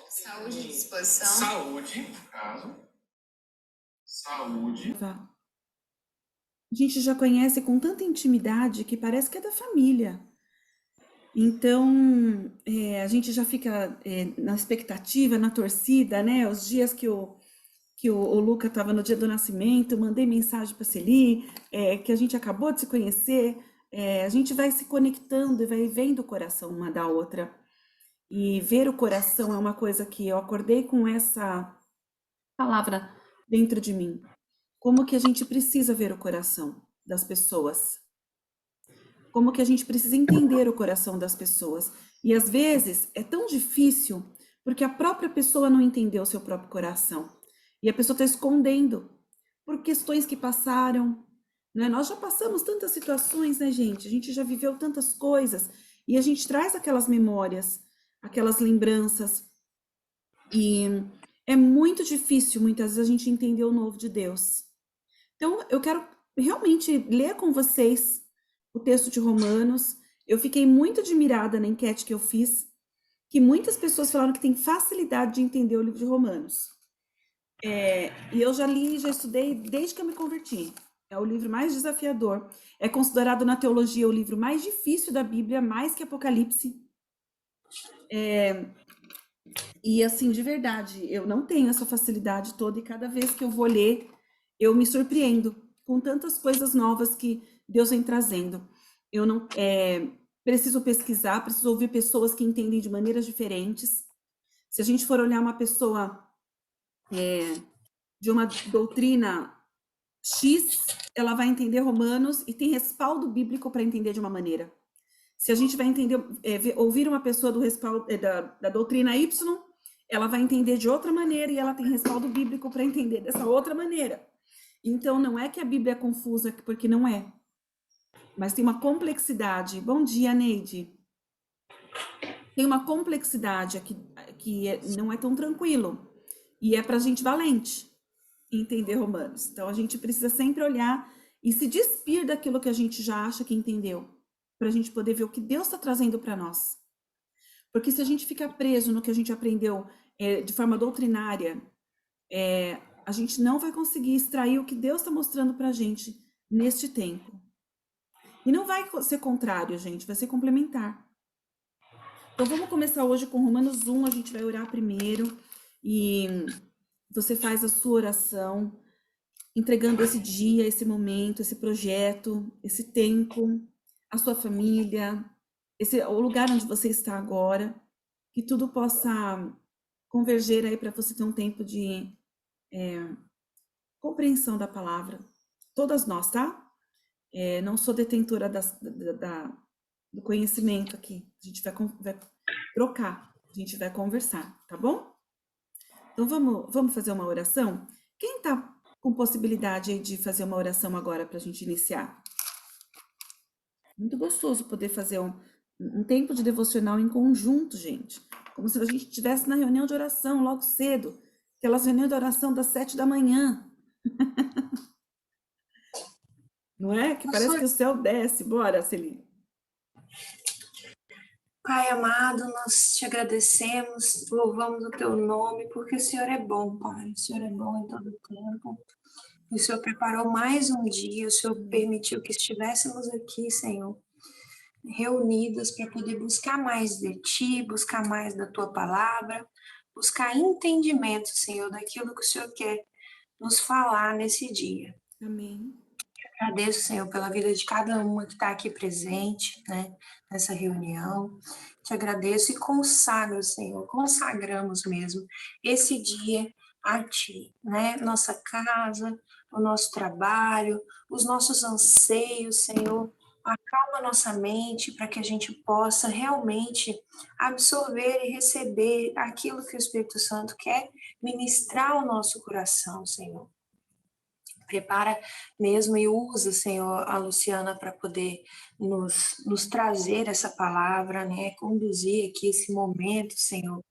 Saúde e disposição. Saúde, no caso. Saúde. A gente já conhece com tanta intimidade que parece que é da família. Então, a gente já fica na expectativa, na torcida, né? Os dias que o Luca estava no dia do nascimento, mandei mensagem para a Celi, que a gente acabou de se conhecer, a gente vai se conectando e vai vendo o coração uma da outra. E ver o coração é uma coisa que eu acordei com essa palavra dentro de mim. Como que a gente precisa ver o coração das pessoas? Como que a gente precisa entender o coração das pessoas? E às vezes é tão difícil porque a própria pessoa não entendeu o seu próprio coração. E a pessoa está escondendo por questões que passaram, né? Nós já passamos tantas situações, né, gente? A gente já viveu tantas coisas e a gente traz aquelas memórias, aquelas lembranças. E é muito difícil, muitas vezes, a gente entender o novo de Deus. Então, eu quero realmente ler com vocês o texto de Romanos. Eu fiquei muito admirada na enquete que eu fiz, que muitas pessoas falaram que tem facilidade de entender o livro de Romanos. E eu já li, já estudei desde que eu me converti. É o livro mais desafiador. É considerado na teologia o livro mais difícil da Bíblia, mais que Apocalipse. E assim, de verdade, eu não tenho essa facilidade toda e cada vez que eu vou ler, eu me surpreendo com tantas coisas novas que Deus vem trazendo. Eu não preciso pesquisar, preciso ouvir pessoas que entendem de maneiras diferentes. Se a gente for olhar uma pessoa de uma doutrina X, ela vai entender Romanos e tem respaldo bíblico para entender de uma maneira. Se a gente vai entender, ouvir uma pessoa do respaldo da doutrina Y, ela vai entender de outra maneira e ela tem respaldo bíblico para entender dessa outra maneira. Então, não é que a Bíblia é confusa, porque não é. Mas tem uma complexidade. Bom dia, Neide. Tem uma complexidade aqui que não é tão tranquilo. E é para a gente valente entender Romanos. Então, a gente precisa sempre olhar e se despir daquilo que a gente já acha que entendeu, para a gente poder ver o que Deus está trazendo para nós. Porque se a gente ficar preso no que a gente aprendeu de forma doutrinária, a gente não vai conseguir extrair o que Deus está mostrando para a gente neste tempo. E não vai ser contrário, gente, vai ser complementar. Então vamos começar hoje com Romanos 1, a gente vai orar primeiro e você faz a sua oração, entregando esse dia, esse momento, esse projeto, esse tempo, a sua família, o lugar onde você está agora, que tudo possa converger aí para você ter um tempo de compreensão da palavra. Todas nós, tá? Não sou detentora do conhecimento aqui. A gente vai trocar, a gente vai conversar, tá bom? Então vamos fazer uma oração? Quem tá com possibilidade aí de fazer uma oração agora para a gente iniciar? Muito gostoso poder fazer um tempo de devocional em conjunto, gente. Como se a gente estivesse na reunião de oração logo cedo. Aquelas reuniões de oração das 7 da manhã. Não é? Que parece que o céu desce. Bora, Celine. Pai amado, nós te agradecemos, louvamos o teu nome, porque o Senhor é bom, Pai. O Senhor é bom em todo o tempo. O Senhor preparou mais um dia, o Senhor permitiu que estivéssemos aqui, Senhor, reunidas para poder buscar mais de Ti, buscar mais da Tua palavra, buscar entendimento, Senhor, daquilo que o Senhor quer nos falar nesse dia. Amém. Agradeço, Senhor, pela vida de cada uma que está aqui presente, né, nessa reunião. Te agradeço e consagro, Senhor, consagramos mesmo esse dia a Ti, né? Nossa casa, o nosso trabalho, os nossos anseios, Senhor. Acalma nossa mente para que a gente possa realmente absorver e receber aquilo que o Espírito Santo quer ministrar ao nosso coração, Senhor. Prepara mesmo e usa, Senhor, a Luciana para poder nos trazer essa palavra, né? Conduzir aqui esse momento, Senhor.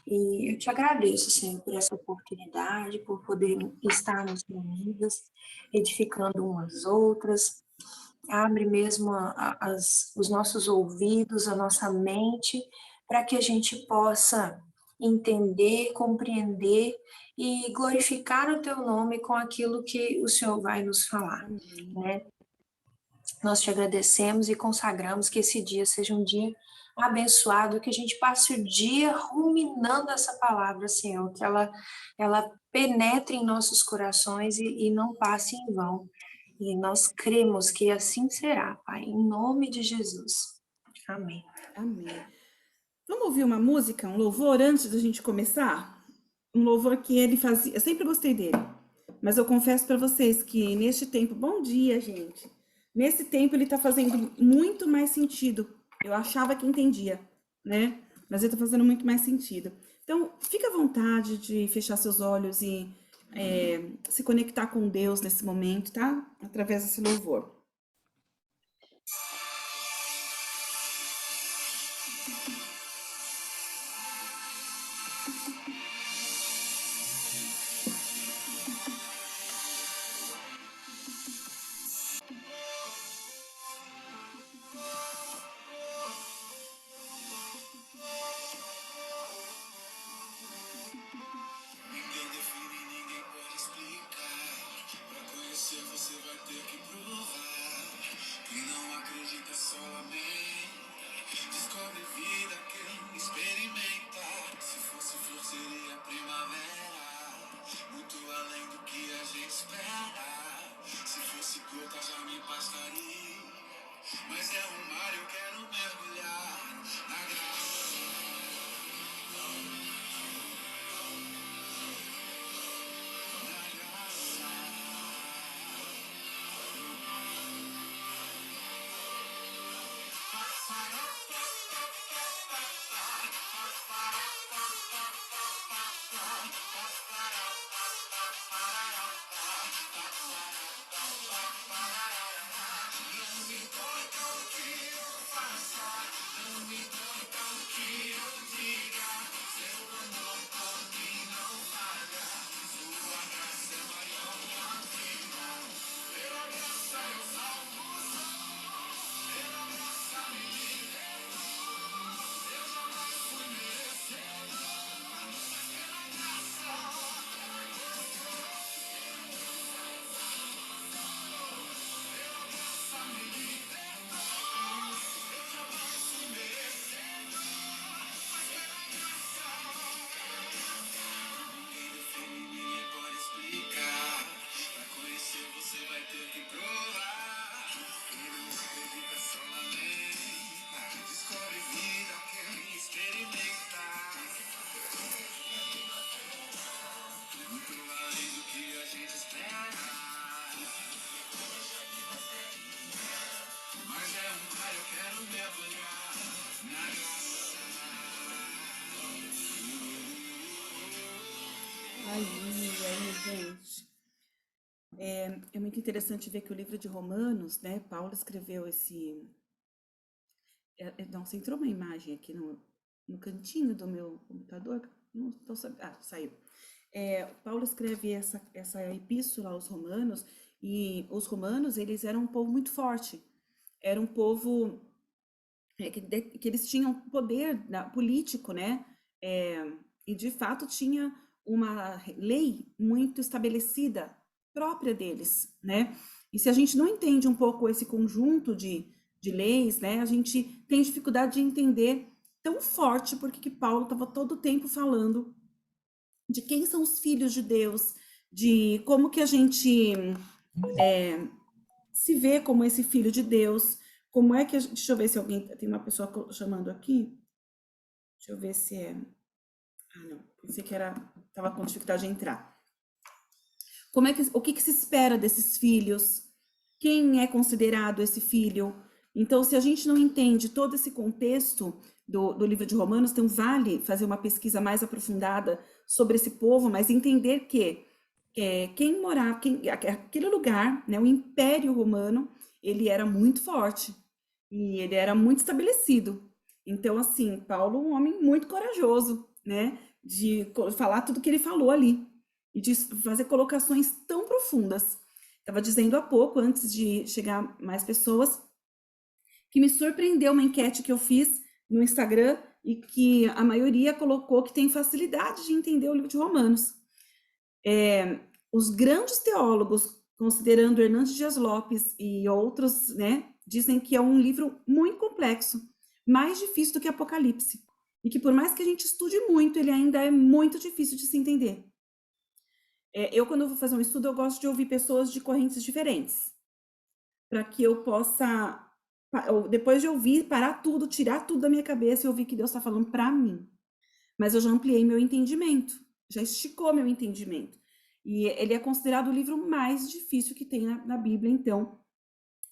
E eu te agradeço, Senhor, por essa oportunidade, por poder estarmos reunidas, edificando umas outras. Abre mesmo os nossos ouvidos, a nossa mente, para que a gente possa entender, compreender e glorificar o teu nome com aquilo que o Senhor vai nos falar, né? Nós te agradecemos e consagramos que esse dia seja um dia abençoado, que a gente passe o dia ruminando essa palavra, Senhor, que ela penetre em nossos corações e não passe em vão. E nós cremos que assim será, Pai, em nome de Jesus. Amém. Amém. Vamos ouvir uma música, um louvor antes da gente começar? Um louvor que ele fazia, eu sempre gostei dele, mas eu confesso para vocês que neste tempo, bom dia, gente. Nesse tempo ele está fazendo muito mais sentido. Eu achava que entendia, né? Mas ele está fazendo muito mais sentido. Então, fica à vontade de fechar seus olhos e se conectar com Deus nesse momento, tá? Através desse louvor. Ninguém define, ninguém pode explicar. Pra conhecer você vai ter que provar. Quem não acredita só lamenta. Descobre vida quem experimenta. Se fosse flor seria primavera. Muito além do que a gente espera. Se fosse gota já me bastaria. Mas é um mar, eu quero mergulhar na graça. Ninguém define, ninguém pode explicar. Pra conhecer você vai ter que provar. Quem não acredita só lamenta. Descobre vida quem experimenta. Muito além do que a gente espera. Mas é um mar, eu quero mergulhar na graça. Aí, gente. É muito interessante ver que o livro de Romanos, né? Paulo escreveu esse. Nossa, entrou uma imagem aqui no cantinho do meu computador. Não tô sabendo. Ah, saiu. Paulo escreve essa epístola aos Romanos, e os romanos, eles eram um povo muito forte. Era um povo que eles tinham poder político, né? E de fato tinha uma lei muito estabelecida própria deles, né? E se a gente não entende um pouco esse conjunto de leis, né? A gente tem dificuldade de entender tão forte porque que Paulo estava todo o tempo falando de quem são os filhos de Deus, de como que a gente se vê como esse filho de Deus, como é que deixa eu ver se alguém tem uma pessoa chamando aqui. Deixa eu ver se é. Ah, não. Pensei que estava com dificuldade de entrar. O que se espera desses filhos? Quem é considerado esse filho? Então, se a gente não entende todo esse contexto do livro de Romanos, então vale fazer uma pesquisa mais aprofundada sobre esse povo, mas entender que quem morava, aquele lugar, né, o Império Romano, ele era muito forte e ele era muito estabelecido. Então, assim, Paulo, um homem muito corajoso, né, de falar tudo que ele falou ali e de fazer colocações tão profundas. Estava dizendo há pouco, antes de chegar mais pessoas, que me surpreendeu uma enquete que eu fiz no Instagram e que a maioria colocou que tem facilidade de entender o livro de Romanos. Os grandes teólogos, considerando Hernandes Dias Lopes e outros, né, dizem que é um livro muito complexo, mais difícil do que Apocalipse, e que por mais que a gente estude muito, ele ainda é muito difícil de se entender. Eu, quando eu vou fazer um estudo, eu gosto de ouvir pessoas de correntes diferentes, para que eu possa, depois de ouvir, parar tudo, tirar tudo da minha cabeça e ouvir que Deus está falando para mim. Mas eu já ampliei meu entendimento, já esticou meu entendimento. E ele é considerado o livro mais difícil que tem na Bíblia, então,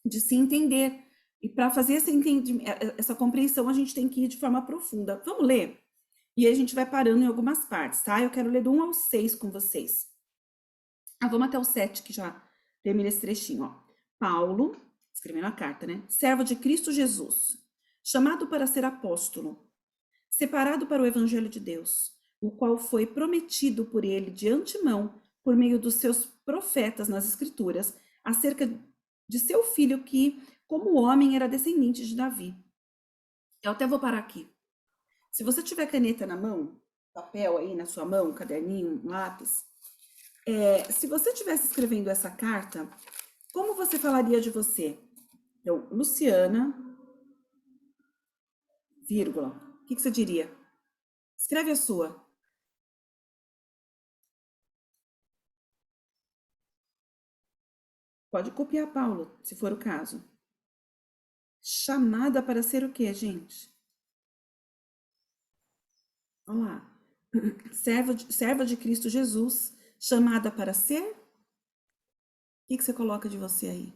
de se entender. E para fazer essa compreensão, a gente tem que ir de forma profunda. Vamos ler? E aí a gente vai parando em algumas partes, tá? Eu quero ler do 1 ao 6 com vocês. Vamos até o 7, que já termina esse trechinho, ó. Paulo, escrevendo a carta, né? Servo de Cristo Jesus, chamado para ser apóstolo, separado para o evangelho de Deus, o qual foi prometido por ele de antemão, por meio dos seus profetas nas Escrituras, acerca de seu filho que, como homem, era descendente de Davi. Eu até vou parar aqui. Se você tiver caneta na mão, papel aí na sua mão, um caderninho, um lápis, se você estivesse escrevendo essa carta, como você falaria de você? Então, Luciana, vírgula. O que você diria? Escreve a sua. Pode copiar, Paulo, se for o caso. Chamada para ser o quê, gente? Olha lá. Serva de Cristo Jesus, chamada para ser? O que você coloca de você aí?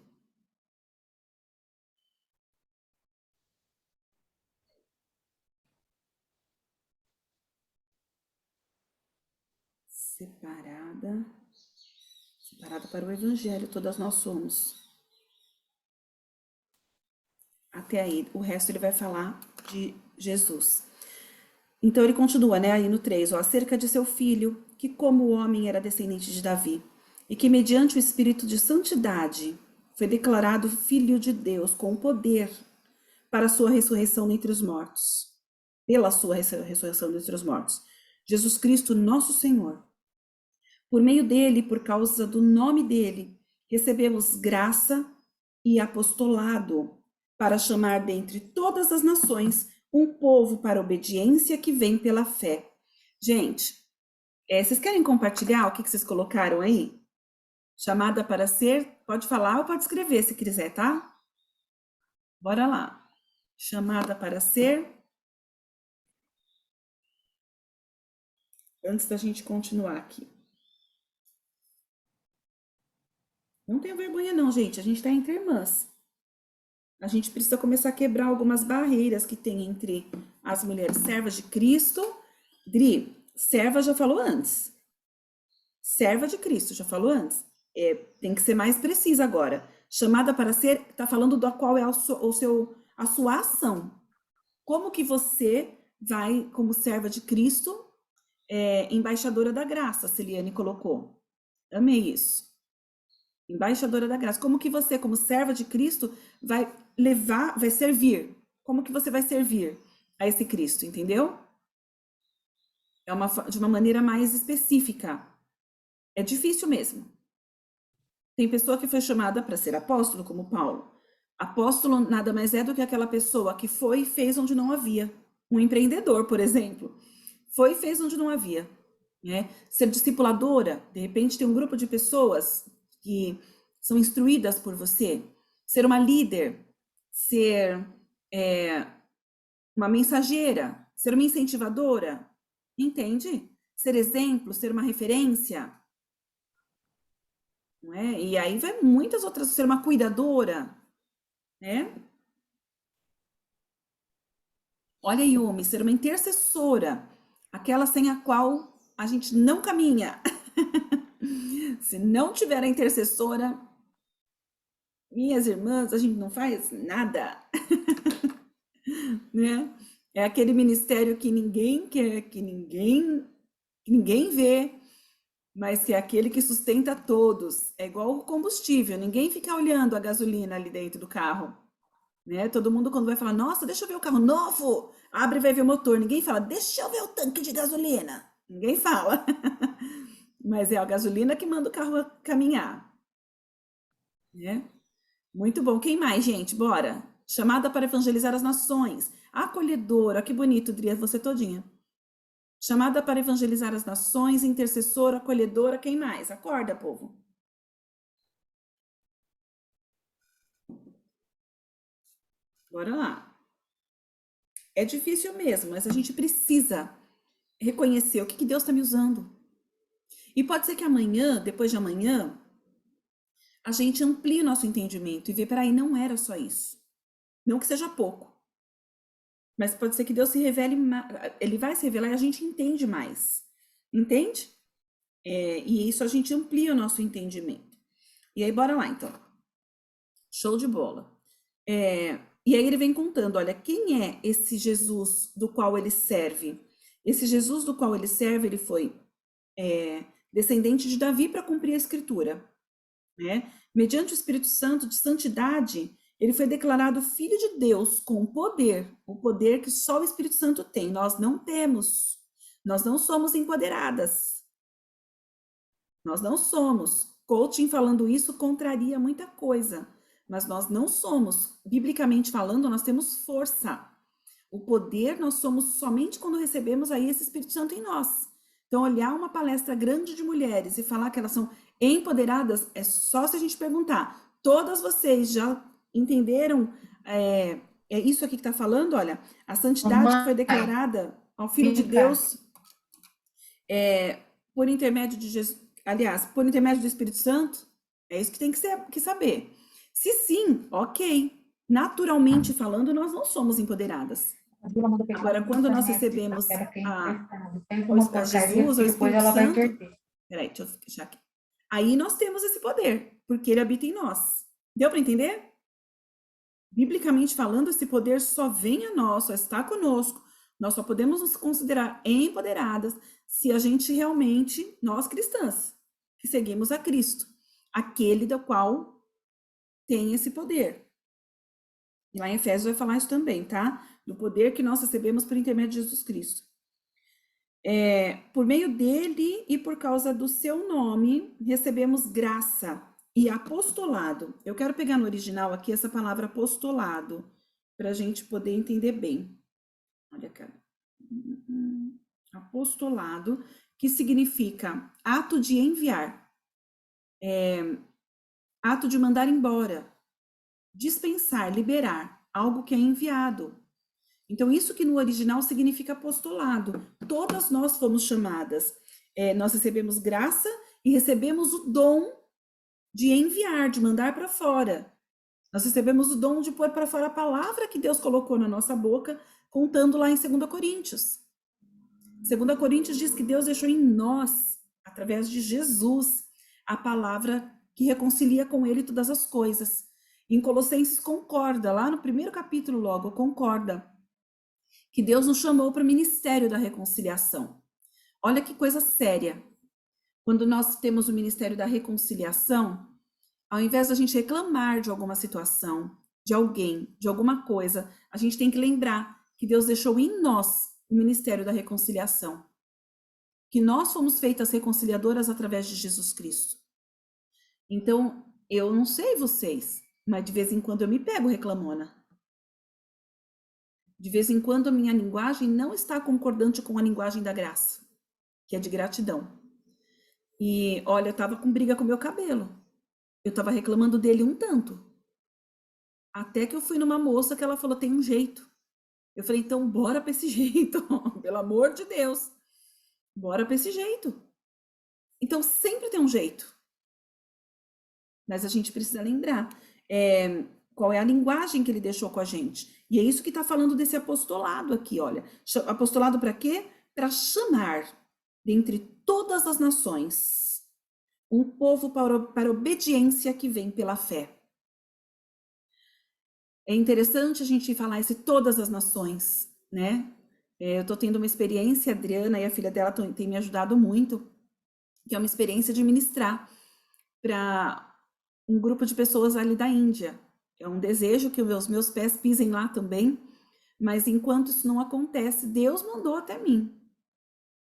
Separada para o evangelho, todas nós somos. Até aí, o resto ele vai falar de Jesus. Então ele continua, né, aí no 3, ó, acerca de seu filho, que como homem era descendente de Davi, e que mediante o espírito de santidade foi declarado filho de Deus com poder para a sua ressurreição dentre os mortos. Pela sua ressurreição dentre os mortos. Jesus Cristo, nosso Senhor. Por meio dele, por causa do nome dele, recebemos graça e apostolado para chamar dentre todas as nações um povo para a obediência que vem pela fé. Gente, vocês querem compartilhar o que vocês colocaram aí? Chamada para ser, pode falar ou pode escrever se quiser, tá? Bora lá. Chamada para ser. Antes da gente continuar aqui. Não tenha vergonha não, gente. A gente está entre irmãs. A gente precisa começar a quebrar algumas barreiras que tem entre as mulheres servas de Cristo. Dri, serva já falou antes. Serva de Cristo já falou antes. Tem que ser mais precisa agora. Chamada para ser, está falando da qual é a sua ação. Como que você vai, como serva de Cristo, embaixadora da graça, Celiane colocou. Amei isso. Embaixadora da graça. Como que você, como serva de Cristo, vai levar, vai servir? Como que você vai servir a esse Cristo, entendeu? De uma maneira mais específica. É difícil mesmo. Tem pessoa que foi chamada para ser apóstolo, como Paulo. Apóstolo nada mais é do que aquela pessoa que foi e fez onde não havia. Um empreendedor, por exemplo. Foi e fez onde não havia. Né? Ser discipuladora, de repente tem um grupo de pessoas que são instruídas por você. Ser uma líder, ser uma mensageira, ser uma incentivadora, entende? Ser exemplo, ser uma referência. Não é? E aí vai muitas outras, ser uma cuidadora, né? Olha, Yumi, ser uma intercessora, aquela sem a qual a gente não caminha. Se não tiver a intercessora, minhas irmãs, a gente não faz nada. Né? É aquele ministério que ninguém quer, que ninguém vê, mas que é aquele que sustenta todos. É igual o combustível, ninguém fica olhando a gasolina ali dentro do carro. Né? Todo mundo quando vai falar, nossa, deixa eu ver o carro novo, Abre e vai ver o motor. Ninguém fala, deixa eu ver o tanque de gasolina. Ninguém fala. Mas é a gasolina que manda o carro caminhar, né? Muito bom. Quem mais, gente? Bora. Chamada para evangelizar as nações. Acolhedora. Que bonito, Dria, você todinha. Chamada para evangelizar as nações, intercessora, acolhedora. Quem mais? Acorda, povo. Bora lá. É difícil mesmo, mas a gente precisa reconhecer o que Deus está me usando. E pode ser que amanhã, depois de amanhã, a gente amplie o nosso entendimento e vê, peraí, não era só isso. Não que seja pouco. Mas pode ser que Deus se revele, ele vai se revelar e a gente entende mais. Entende? E isso a gente amplia o nosso entendimento. E aí, bora lá, então. Show de bola. E aí ele vem contando, olha, quem é esse Jesus do qual ele serve? Esse Jesus do qual ele serve, ele foi descendente de Davi para cumprir a Escritura, né? Mediante o Espírito Santo de santidade, ele foi declarado Filho de Deus com poder, o poder que só o Espírito Santo tem. Nós não temos, nós não somos empoderadas, nós não somos. Coaching falando isso contraria muita coisa, mas nós não somos. Biblicamente falando, nós temos força. O poder nós somos somente quando recebemos aí esse Espírito Santo em nós. Então, olhar uma palestra grande de mulheres e falar que elas são empoderadas, é só se a gente perguntar. Todas vocês já entenderam isso aqui que está falando? Olha, a santidade que foi declarada ao Filho de Deus por intermédio de Jesus, aliás, por intermédio do Espírito Santo? É isso que tem que saber. Se sim, ok. Naturalmente falando, nós não somos empoderadas. Agora, quando nós recebemos a Jesus, o Espírito Santo... Peraí, deixa eu fechar aqui. Aí nós temos esse poder, porque ele habita em nós. Deu para entender? Biblicamente falando, esse poder só vem a nós, só está conosco. Nós só podemos nos considerar empoderadas se a gente realmente, nós cristãs, que seguimos a Cristo, aquele do qual tem esse poder. E lá em Efésios vai falar isso também, tá? Do poder que nós recebemos por intermédio de Jesus Cristo. Por meio dele e por causa do seu nome, recebemos graça e apostolado. Eu quero pegar no original aqui essa palavra apostolado, para a gente poder entender bem. Olha, cara. Apostolado, que significa ato de enviar, ato de mandar embora, dispensar, liberar, algo que é enviado. Então, isso que no original significa apostolado. Todas nós fomos chamadas. Nós recebemos graça e recebemos o dom de enviar, de mandar para fora. Nós recebemos o dom de pôr para fora a palavra que Deus colocou na nossa boca, contando lá em 2 Coríntios. 2 Coríntios diz que Deus deixou em nós, através de Jesus, a palavra que reconcilia com ele todas as coisas. Em Colossenses concorda, lá no primeiro capítulo logo, concorda que Deus nos chamou para o ministério da reconciliação. Olha que coisa séria. Quando nós temos o ministério da reconciliação, ao invés da gente reclamar de alguma situação, de alguém, de alguma coisa, a gente tem que lembrar que Deus deixou em nós o ministério da reconciliação. Que nós fomos feitas reconciliadoras através de Jesus Cristo. Então, eu não sei vocês, mas de vez em quando eu me pego reclamona. De vez em quando a minha linguagem não está concordante com a linguagem da graça, que é de gratidão. E olha, eu estava com briga com o meu cabelo. Eu estava reclamando dele um tanto. Até que eu fui numa moça que ela falou, tem um jeito. Eu falei, então bora para esse jeito, pelo amor de Deus. Bora para esse jeito. Então sempre tem um jeito. Mas a gente precisa lembrar qual é a linguagem que ele deixou com a gente. E é isso que está falando desse apostolado aqui, olha. Apostolado para quê? Para chamar, dentre todas as nações, um povo para obediência que vem pela fé. É interessante a gente falar esse todas as nações, né? Eu estou tendo uma experiência, a Adriana e a filha dela têm me ajudado muito, que é uma experiência de ministrar para um grupo de pessoas ali da Índia. É um desejo que os meus pés pisem lá também, Mas enquanto isso não acontece, Deus mandou até mim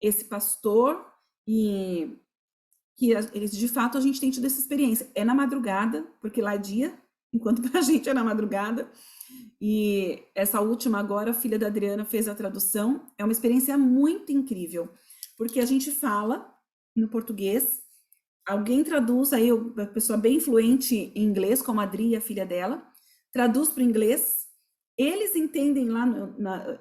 esse pastor e que de fato a gente tem tido essa experiência. É na madrugada, porque lá é dia, enquanto pra gente é na madrugada. E essa última agora, a filha da Adriana fez a tradução. É uma experiência muito incrível, porque a gente fala no português, alguém traduz, aí a pessoa bem fluente em inglês, como a Adri, a filha dela, traduz para o inglês, eles entendem lá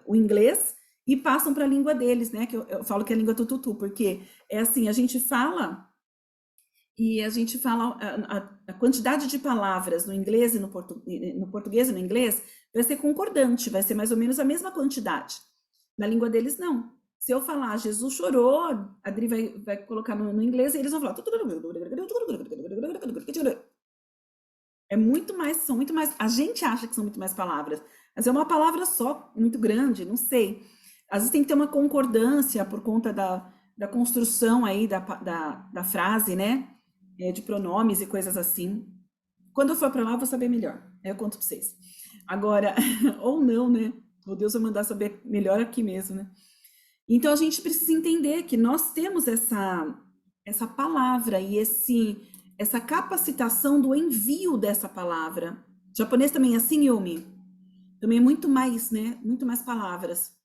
o inglês e passam para a língua deles, né? Que eu falo que é a língua tututu, porque é assim, a gente fala e a gente fala a quantidade de palavras no inglês e no português e no inglês vai ser concordante, vai ser mais ou menos a mesma quantidade. Na língua deles, não. Se eu falar Jesus chorou, a Adri vai colocar no inglês e eles vão falar. É muito mais, são muito mais. A gente acha que são muito mais palavras, mas é uma palavra só, muito grande, não sei. Às vezes tem que ter uma concordância por conta da construção aí da frase, né? De pronomes e coisas assim. Quando eu for para lá, eu vou saber melhor. Aí eu conto para vocês. Agora, ou não, né? Ou Deus vai mandar saber melhor aqui mesmo, né? Então a gente precisa entender que nós temos essa palavra e essa capacitação do envio dessa palavra. O japonês também é assim, Yumi? Também é muito mais, né? Muito mais palavras.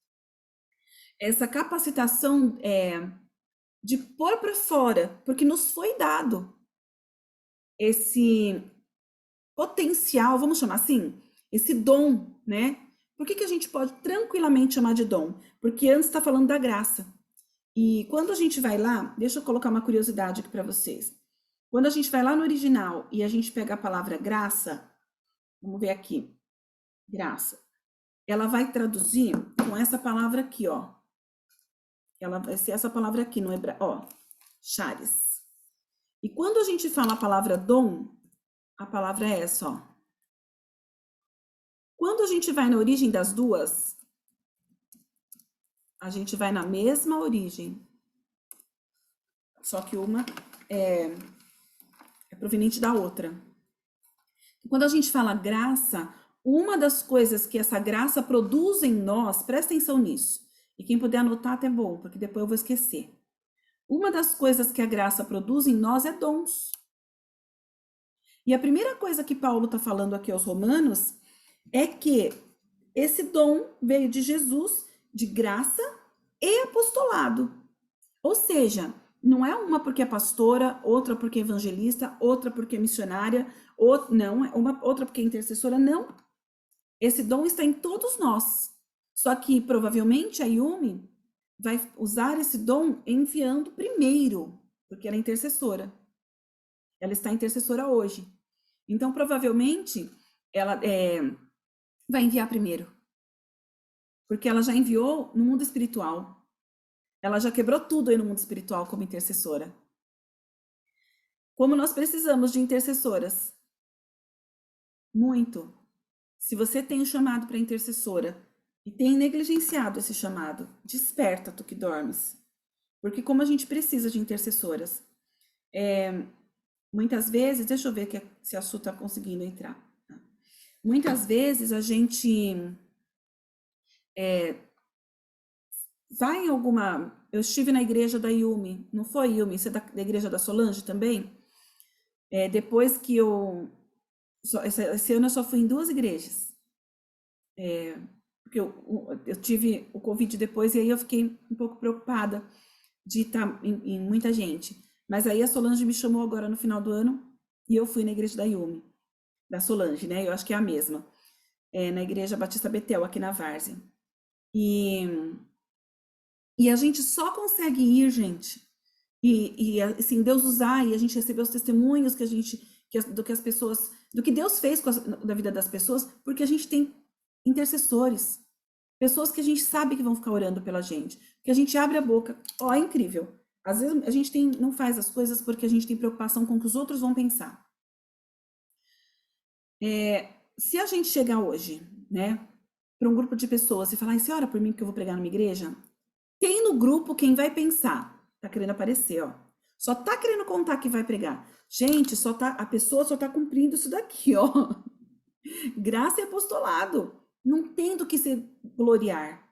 Essa capacitação de pôr para fora, porque nos foi dado esse potencial, vamos chamar assim, esse dom, né? Por que a gente pode tranquilamente chamar de dom? Porque antes está falando da graça. E quando a gente vai lá, deixa eu colocar uma curiosidade aqui para vocês. Quando a gente vai lá no original e a gente pega a palavra graça, vamos ver aqui, graça, ela vai traduzir com essa palavra aqui, ó. Ela vai ser essa palavra aqui no hebraico, ó, charis. E quando a gente fala a palavra dom, a palavra é essa, ó. Quando a gente vai na origem das duas, a gente vai na mesma origem. Só que uma é proveniente da outra. Quando a gente fala graça, uma das coisas que essa graça produz em nós, presta atenção nisso. E quem puder anotar até bom, porque depois eu vou esquecer. Uma das coisas que a graça produz em nós é dons. E a primeira coisa que Paulo está falando aqui aos Romanos é que esse dom veio de Jesus, de graça e apostolado. Ou seja, não é uma porque é pastora, outra porque é evangelista, outra porque é missionária, outra porque é intercessora, não. Esse dom está em todos nós. Só que provavelmente a Yumi vai usar esse dom enviando primeiro, porque ela é intercessora. Ela está intercessora hoje. Então, provavelmente, ela vai enviar primeiro. Porque ela já enviou no mundo espiritual. Ela já quebrou tudo aí no mundo espiritual como intercessora. Como nós precisamos de intercessoras? Muito. Se você tem um chamado para intercessora e tem negligenciado esse chamado, desperta, tu que dormes. Porque como a gente precisa de intercessoras. Muitas vezes, deixa eu ver se a Su está conseguindo entrar. Muitas vezes a gente vai em alguma... Eu estive na igreja da Yumi, não foi, Yumi? Você é da igreja da Solange também? Depois que esse ano eu só fui em 2 igrejas. Porque eu tive o Covid depois e aí eu fiquei um pouco preocupada de estar em muita gente. Mas aí a Solange me chamou agora no final do ano e eu fui na igreja da Yumi, da Solange, né? Eu acho que é a mesma. Na igreja Batista Betel, aqui na Várzea. E a gente só consegue ir, gente, e assim, Deus usar, e a gente receber os testemunhos do que Deus fez da vida das pessoas, porque a gente tem intercessores, pessoas que a gente sabe que vão ficar orando pela gente, que a gente abre a boca, é incrível. Às vezes a gente não faz as coisas porque a gente tem preocupação com o que os outros vão pensar. Se a gente chegar hoje, né, para um grupo de pessoas e falar, você ora por mim que eu vou pregar numa igreja? Tem no grupo quem vai pensar, tá querendo aparecer, ó. Só tá querendo contar que vai pregar. Gente, a pessoa só tá cumprindo isso daqui, ó. Graça e apostolado. Não tem do que se gloriar.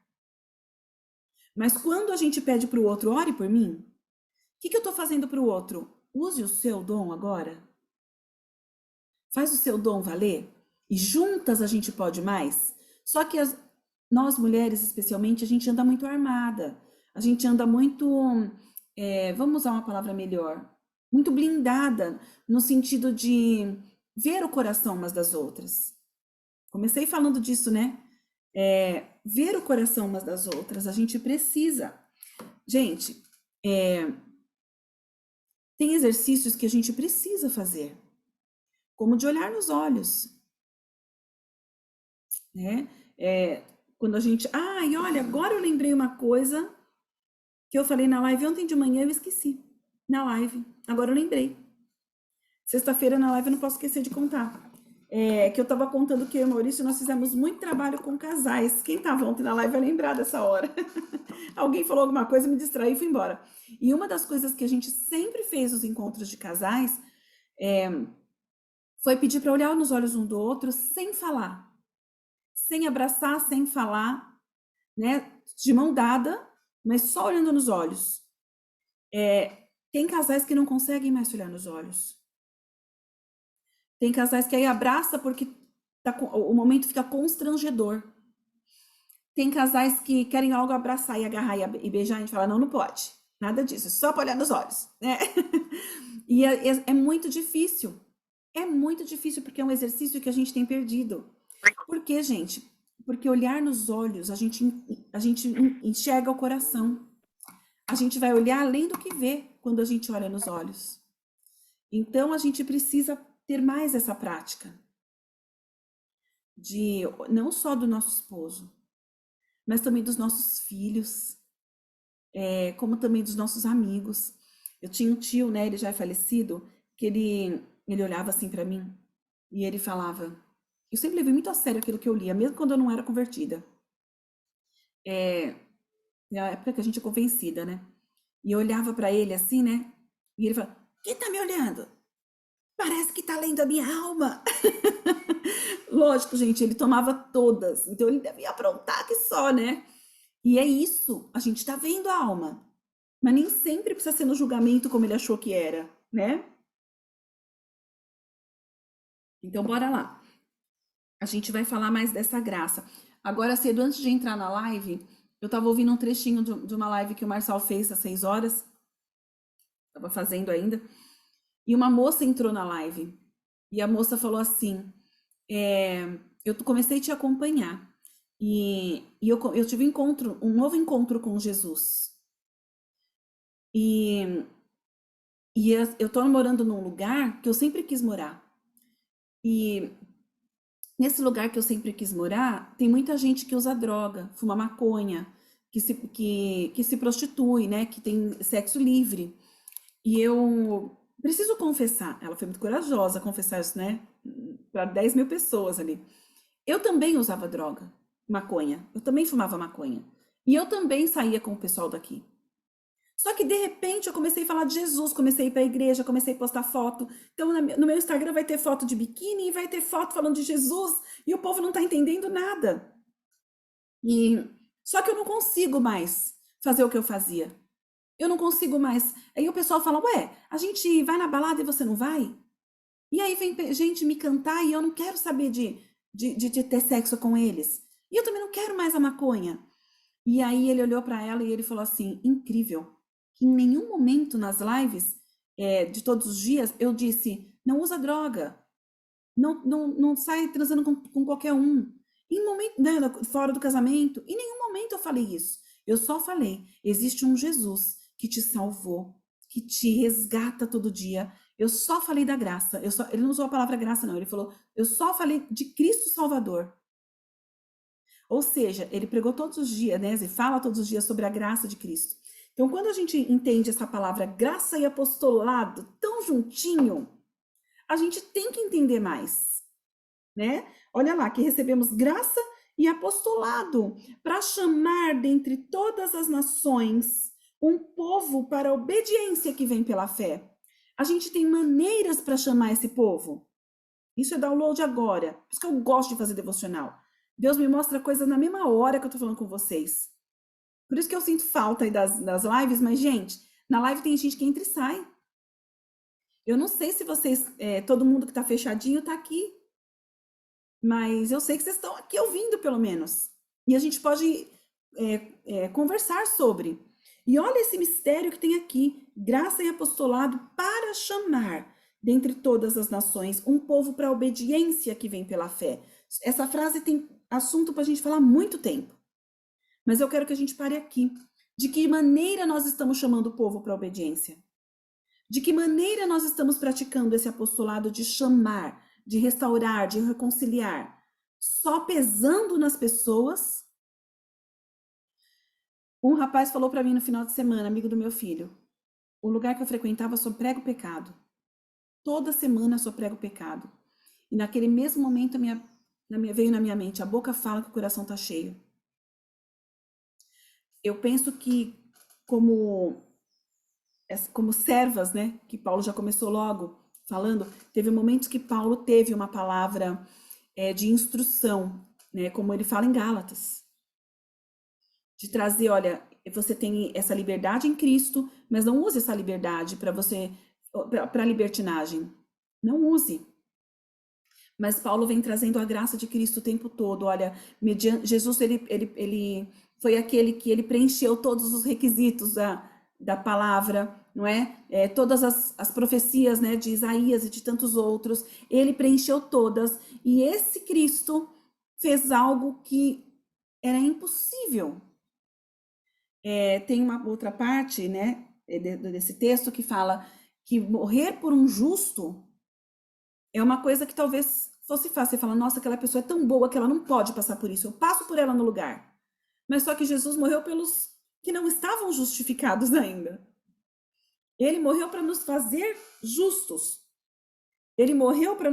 Mas quando a gente pede para o outro, ore por mim, o que eu estou fazendo para o outro? Use o seu dom agora. Faz o seu dom valer. E juntas a gente pode mais. Só que nós mulheres, especialmente, a gente anda muito armada. A gente anda muito, vamos usar uma palavra melhor, muito blindada, no sentido de ver o coração umas das outras. Comecei falando disso, né? Ver o coração umas das outras. A gente precisa. Gente, tem exercícios que a gente precisa fazer, como de olhar nos olhos, né? Quando a gente, e olha, agora eu lembrei uma coisa que eu falei na live ontem de manhã, eu esqueci, na live, agora eu lembrei. Sexta-feira na live eu não posso esquecer de contar. Que eu estava contando que eu e o Maurício, nós fizemos muito trabalho com casais. Quem estava ontem na live vai lembrar dessa hora. Alguém falou alguma coisa, me distraí e fui embora. E uma das coisas que a gente sempre fez nos encontros de casais foi pedir para olhar nos olhos um do outro sem falar. Sem abraçar, sem falar, né? De mão dada, mas só olhando nos olhos. Tem casais que não conseguem mais olhar nos olhos. Tem casais que aí abraça porque o momento fica constrangedor. Tem casais que querem logo abraçar e agarrar e beijar, a gente fala, não pode. Nada disso, só para olhar nos olhos, né? E é muito difícil. É muito difícil porque é um exercício que a gente tem perdido. Por quê, gente? Porque olhar nos olhos, a gente enxerga o coração. A gente vai olhar além do que vê quando a gente olha nos olhos. Então, a gente precisa ter mais essa prática. Não só do nosso esposo, mas também dos nossos filhos, como também dos nossos amigos. Eu tinha um tio, né, ele já é falecido, que ele olhava assim para mim e ele falava... Eu sempre levei muito a sério aquilo que eu lia, mesmo quando eu não era convertida. Na época que a gente é convencida, né? E eu olhava para ele assim, né? E ele falava, quem tá me olhando? Parece que tá lendo a minha alma. Lógico, gente, ele tomava todas, então ele devia aprontar que só, né? E é isso, a gente tá vendo a alma. Mas nem sempre precisa ser no julgamento como ele achou que era, né? Então, bora lá. A gente vai falar mais dessa graça. Agora, cedo, antes de entrar na live, eu estava ouvindo um trechinho de uma live que o Marçal fez às 6 horas. Estava fazendo ainda. E uma moça entrou na live. E a moça falou assim, eu comecei a te acompanhar. E eu tive um novo encontro com Jesus. E eu estou morando num lugar que eu sempre quis morar. E nesse lugar que eu sempre quis morar, tem muita gente que usa droga, fuma maconha, que se prostitui, né? Que tem sexo livre. E eu preciso confessar, ela foi muito corajosa confessar isso, né? Para 10 mil pessoas ali. Eu também usava droga, maconha. Eu também fumava maconha. E eu também saía com o pessoal daqui. Só que de repente eu comecei a falar de Jesus, comecei a ir para a igreja, comecei a postar foto. Então no meu Instagram vai ter foto de biquíni e vai ter foto falando de Jesus e o povo não está entendendo nada. Só que eu não consigo mais fazer o que eu fazia. Eu não consigo mais. Aí o pessoal fala, ué, a gente vai na balada e você não vai? E aí vem gente me cantar e eu não quero saber de ter sexo com eles. E eu também não quero mais a maconha. E aí ele olhou para ela e ele falou assim, incrível, que em nenhum momento nas lives de todos os dias eu disse, não usa droga, não sai transando com qualquer um. Em momento, né, fora do casamento, em nenhum momento eu falei isso. Eu só falei, existe um Jesus que te salvou, que te resgata todo dia. Eu só falei da graça. Ele não usou a palavra graça, não. Ele falou, eu só falei de Cristo Salvador. Ou seja, ele pregou todos os dias, né? Ele fala todos os dias sobre a graça de Cristo. Então, quando a gente entende essa palavra graça e apostolado tão juntinho, a gente tem que entender mais, né? Olha lá, que recebemos graça e apostolado para chamar dentre todas as nações um povo para a obediência que vem pela fé. A gente tem maneiras para chamar esse povo. Isso é download agora. Por isso que eu gosto de fazer devocional. Deus me mostra coisas na mesma hora que eu tô falando com vocês. Por isso que eu sinto falta aí das lives, mas, gente, na live tem gente que entra e sai. Eu não sei se vocês, todo mundo que tá fechadinho tá aqui, mas eu sei que vocês estão aqui ouvindo, pelo menos. E a gente pode conversar sobre. E olha esse mistério que tem aqui: graça e apostolado para chamar, dentre todas as nações, um povo para a obediência que vem pela fé. Essa frase tem assunto para a gente falar há muito tempo. Mas eu quero que a gente pare aqui. De que maneira nós estamos chamando o povo para a obediência? De que maneira nós estamos praticando esse apostolado de chamar, de restaurar, de reconciliar? Só pesando nas pessoas? Um rapaz falou para mim no final de semana, amigo do meu filho, o lugar que eu frequentava só prega o pecado. Toda semana só prega o pecado. E naquele mesmo momento veio na minha mente, a boca fala que o coração está cheio. Eu penso que como servas, né, que Paulo já começou logo falando, teve momentos que Paulo teve uma palavra de instrução, né, como ele fala em Gálatas, de trazer, olha, você tem essa liberdade em Cristo, mas não use essa liberdade para libertinagem, não use. Mas Paulo vem trazendo a graça de Cristo o tempo todo, olha, Jesus ele foi aquele que ele preencheu todos os requisitos da palavra, não é? Todas as profecias, né, de Isaías e de tantos outros, ele preencheu todas, e esse Cristo fez algo que era impossível. Tem uma outra parte, né, desse texto que fala que morrer por um justo é uma coisa que talvez fosse fácil. Você fala, nossa, aquela pessoa é tão boa que ela não pode passar por isso, eu passo por ela no lugar. Mas só que Jesus morreu pelos que não estavam justificados ainda. Ele morreu para nos fazer justos. Ele morreu para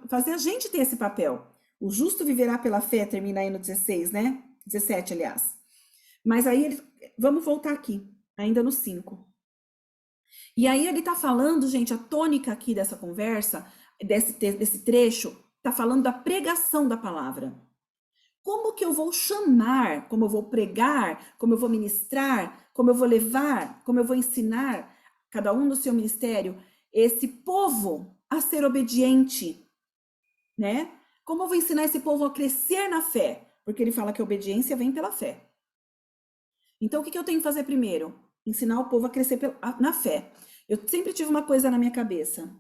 fazer a gente ter esse papel. O justo viverá pela fé, termina aí no 16, né? 17, aliás. Mas aí, vamos voltar aqui, ainda no 5. E aí ele está falando, gente, a tônica aqui dessa conversa, desse trecho, está falando da pregação da palavra. Como que eu vou chamar, como eu vou pregar, como eu vou ministrar, como eu vou levar, como eu vou ensinar, cada um no seu ministério, esse povo a ser obediente, né? Como eu vou ensinar esse povo a crescer na fé? Porque ele fala que a obediência vem pela fé. Então, o que eu tenho que fazer primeiro? Ensinar o povo a crescer na fé. Eu sempre tive uma coisa na minha cabeça.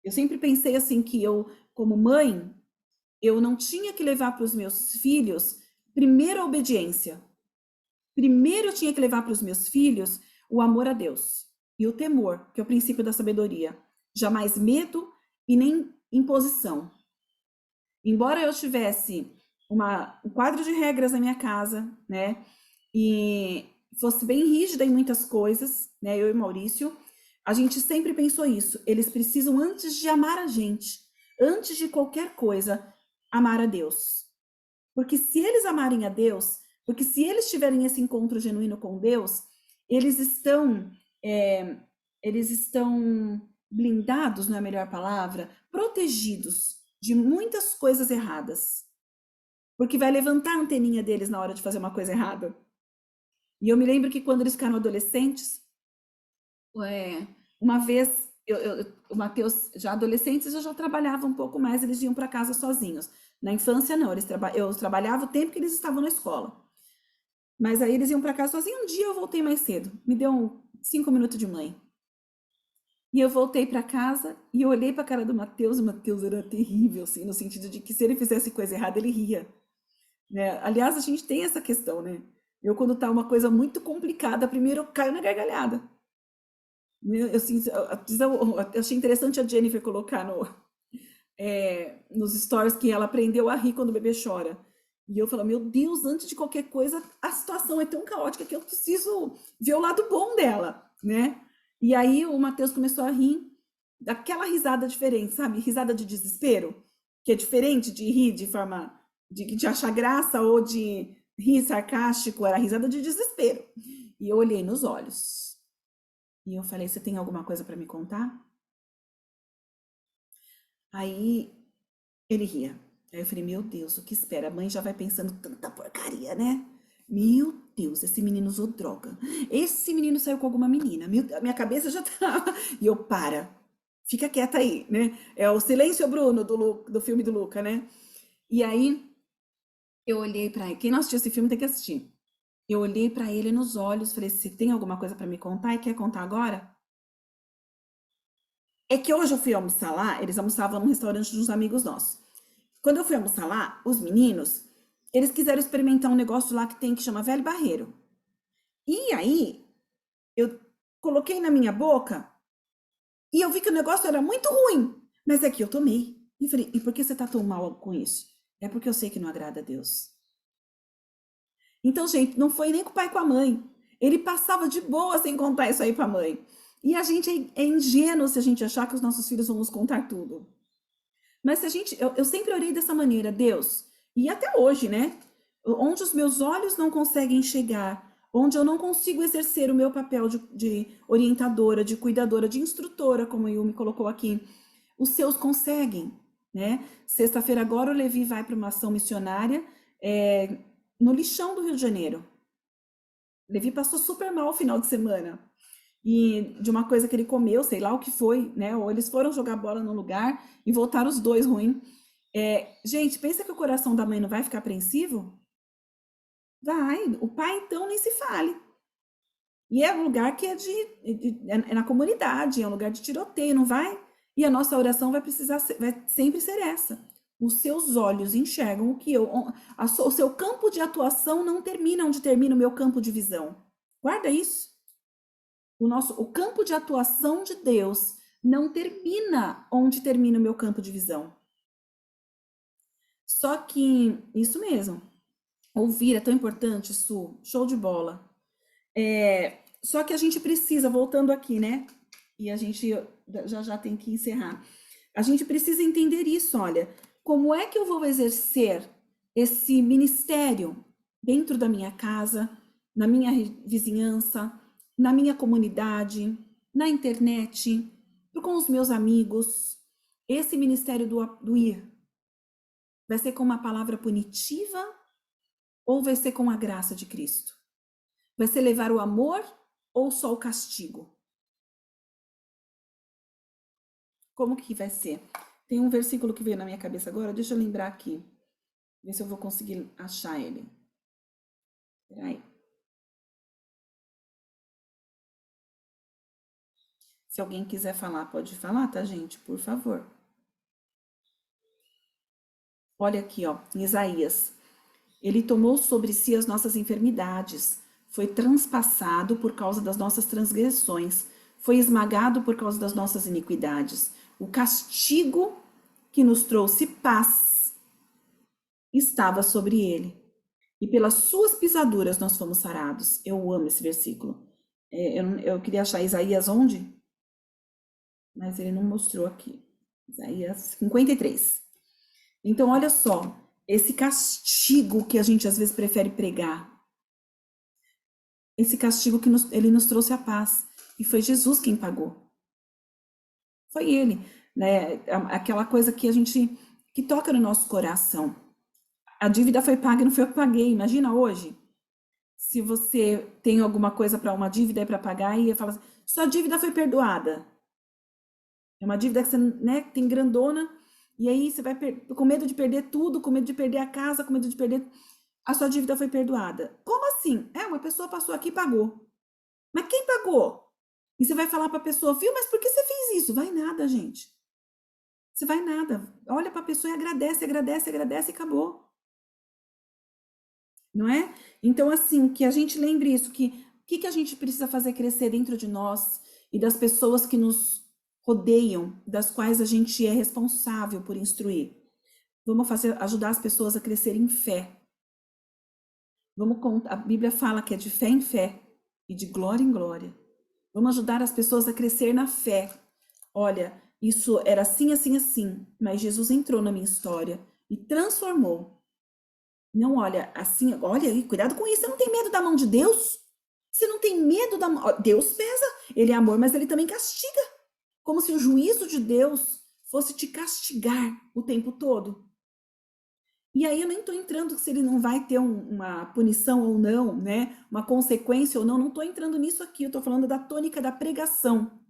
Eu sempre pensei assim que eu, como mãe, eu não tinha que levar para os meus filhos, primeiro, a obediência. Primeiro eu tinha que levar para os meus filhos o amor a Deus e o temor, que é o princípio da sabedoria. Jamais medo e nem imposição. Embora eu tivesse um quadro de regras na minha casa, né, e fosse bem rígida em muitas coisas, né, eu e Maurício, a gente sempre pensou isso. Eles precisam, antes de amar a gente, antes de qualquer coisa, amar a Deus. Porque se eles amarem a Deus, porque se eles tiverem esse encontro genuíno com Deus, eles estão blindados, não é a melhor palavra, protegidos de muitas coisas erradas. Porque vai levantar a anteninha deles na hora de fazer uma coisa errada. E eu me lembro que quando eles ficaram adolescentes, uma vez, o Matheus, já adolescentes, eu já trabalhava um pouco mais, eles iam para casa sozinhos. Na infância, não, eu trabalhava o tempo que eles estavam na escola. Mas aí eles iam para casa sozinhos. Um dia eu voltei mais cedo, me deu 5 minutos de mãe. E eu voltei para casa e eu olhei para a cara do Matheus, e o Matheus era terrível, assim, no sentido de que se ele fizesse coisa errada, ele ria. Né? Aliás, a gente tem essa questão, né? Eu, quando tá uma coisa muito complicada, primeiro eu caio na gargalhada. Eu achei interessante a Jennifer colocar nos stories que ela aprendeu a rir quando o bebê chora. E eu falo, meu Deus, antes de qualquer coisa, a situação é tão caótica que eu preciso ver o lado bom dela, né? E aí o Matheus começou a rir, daquela risada diferente, sabe? Risada de desespero, que é diferente de rir de forma de achar graça ou de rir sarcástico, era risada de desespero. E eu olhei nos olhos. E eu falei, você tem alguma coisa para me contar? Aí ele ria. Aí eu falei, meu Deus, o que espera? A mãe já vai pensando tanta porcaria, né? Meu Deus, esse menino usou droga. Esse menino saiu com alguma menina. A minha cabeça já tava. E eu, fica quieta aí, né? É o Silêncio Bruno do filme do Luca, né? E aí eu olhei pra ele. Quem não assistiu esse filme tem que assistir. Eu olhei pra ele nos olhos, falei: "Você tem alguma coisa pra me contar e quer contar agora?" É que hoje eu fui almoçar lá, eles almoçavam num restaurante de uns amigos nossos. Quando eu fui almoçar lá, os meninos, eles quiseram experimentar um negócio lá que tem que chama Velho Barreiro. E aí, eu coloquei na minha boca e eu vi que o negócio era muito ruim. Mas é que eu tomei. E falei: "E por que você tá tão mal com isso?" É porque eu sei que não agrada a Deus. Então, gente, não foi nem com o pai e com a mãe. Ele passava de boa sem contar isso aí pra mãe. E a gente é ingênuo se a gente achar que os nossos filhos vão nos contar tudo. Mas se a gente, eu sempre orei dessa maneira, Deus, e até hoje, né? Onde os meus olhos não conseguem chegar, onde eu não consigo exercer o meu papel de orientadora, de cuidadora, de instrutora, como a Yumi colocou aqui, os seus conseguem, né? Sexta-feira agora o Levi vai para uma ação missionária no lixão do Rio de Janeiro. O Levi passou super mal o final de semana. E de uma coisa que ele comeu, sei lá o que foi, né? Ou eles foram jogar bola no lugar e voltaram os dois ruins. Gente, pensa que o coração da mãe não vai ficar apreensivo? Vai. O pai, então, nem se fale. E é um lugar que é na comunidade, é um lugar de tiroteio, não vai? E a nossa oração vai sempre ser essa. Os seus olhos enxergam o que o seu campo de atuação não termina onde termina o meu campo de visão. Guarda isso. O campo de atuação de Deus não termina onde termina o meu campo de visão. Só que, isso mesmo, ouvir é tão importante, Su, show de bola. Só que a gente precisa, voltando aqui, né? E a gente já tem que encerrar. A gente precisa entender isso, olha. Como é que eu vou exercer esse ministério dentro da minha casa, na minha vizinhança, na minha comunidade, na internet, com os meus amigos? Esse ministério do ir vai ser com uma palavra punitiva ou vai ser com a graça de Cristo? Vai ser levar o amor ou só o castigo? Como que vai ser? Tem um versículo que veio na minha cabeça agora, deixa eu lembrar aqui. Ver se eu vou conseguir achar ele. Peraí. Se alguém quiser falar, pode falar, tá, gente? Por favor. Olha aqui, ó, em Isaías. Ele tomou sobre si as nossas enfermidades, foi transpassado por causa das nossas transgressões, foi esmagado por causa das nossas iniquidades. O castigo que nos trouxe paz estava sobre ele. E pelas suas pisaduras nós fomos sarados. Eu amo esse versículo. Eu queria achar Isaías onde? Mas ele não mostrou aqui. Isaías 53. Então, olha só, esse castigo que a gente às vezes prefere pregar, esse castigo que ele nos trouxe a paz, e foi Jesus quem pagou. Foi ele, né? Aquela coisa que que toca no nosso coração. A dívida foi paga e não foi eu que paguei. Imagina hoje, se você tem alguma coisa para uma dívida para pagar e fala assim, sua dívida foi perdoada. É uma dívida que você, né, tem grandona, e aí você vai com medo de perder tudo, com medo de perder a casa, com medo de perder... A sua dívida foi perdoada. Como assim? Uma pessoa passou aqui e pagou. Mas quem pagou? E você vai falar para a pessoa, viu, mas por que você fez isso? Vai nada, gente. Você vai nada. Olha para a pessoa e agradece, agradece, agradece e acabou. Não é? Então, assim, que a gente lembre isso, que o que a gente precisa fazer crescer dentro de nós e das pessoas que nos rodeiam, das quais a gente é responsável por instruir. Vamos ajudar as pessoas a crescerem em fé. A Bíblia fala que é de fé em fé e de glória em glória. Vamos ajudar as pessoas a crescer na fé. Olha, isso era assim, assim, assim, mas Jesus entrou na minha história e transformou. Não, olha, assim, olha aí, cuidado com isso, você não tem medo da mão de Deus? Você não tem medo da mão... Deus pesa, ele é amor, mas ele também castiga. Como se o juízo de Deus fosse te castigar o tempo todo. E aí eu nem estou entrando se ele não vai ter uma punição ou não, né? Uma consequência ou não. Não estou entrando nisso aqui. Eu estou falando da tônica da pregação.